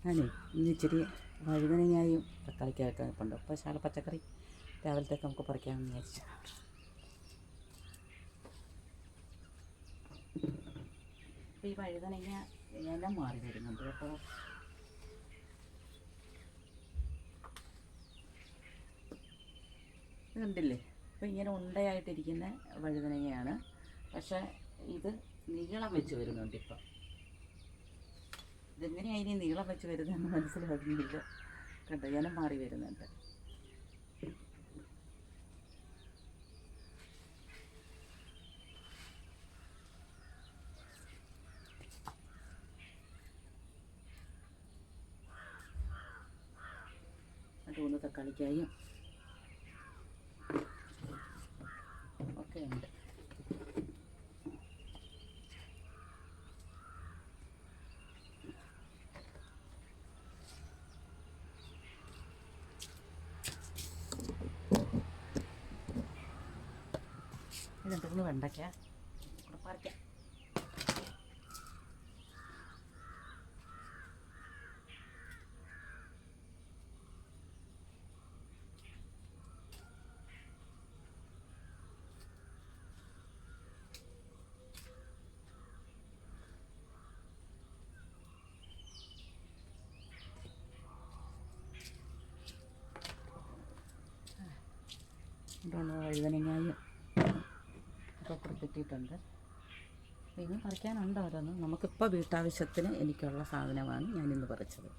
ഞാനേ ഇന്ന് ഇച്ചിരി വഴുതനങ്ങായും തക്കാളിക്കൊക്കെ ഉണ്ട്. അപ്പോൾ ശാല പച്ചക്കറി രാവിലത്തേക്ക് നമുക്ക് പറിക്കാമെന്ന് വിചാരിച്ചു. അപ്പോൾ ഈ വഴുതനങ്ങ എല്ലാം മാറി വരുന്നുണ്ട് കേട്ടോ. കണ്ടില്ലേ? അപ്പോൾ ഇങ്ങനെ ഉണ്ടയായിട്ടിരിക്കുന്ന വഴുതനങ്ങയാണ്. പക്ഷേ ഇത് നീളം വെച്ച് വരുന്നുണ്ട്. ഇപ്പം ഇതെങ്ങനെയാണ് ഇനി നീളം വെച്ച് വരുന്നതെന്ന് മനസ്സിലാകുന്നില്ല. കണ്ടോ, ഇനം മാറി വരുന്നുണ്ട്. അതുകൊണ്ട് തക്കാളിക്കായും ഒക്കെ ഉണ്ട്. ഇതെന്തെങ്കിലും വെണ്ടയ്ക്ക കൂടെ പറിക്കാം. വഴുതനങ്ങായും ഒക്കെ കൊടുത്തിട്ടുണ്ട്. ഇനി പറിക്കാനുണ്ട് ഓരോന്ന്. നമുക്കിപ്പോൾ വീട്ടാവശ്യത്തിന് എനിക്കുള്ള സാധനമാണ് ഞാനിന്ന് പറിച്ചത്.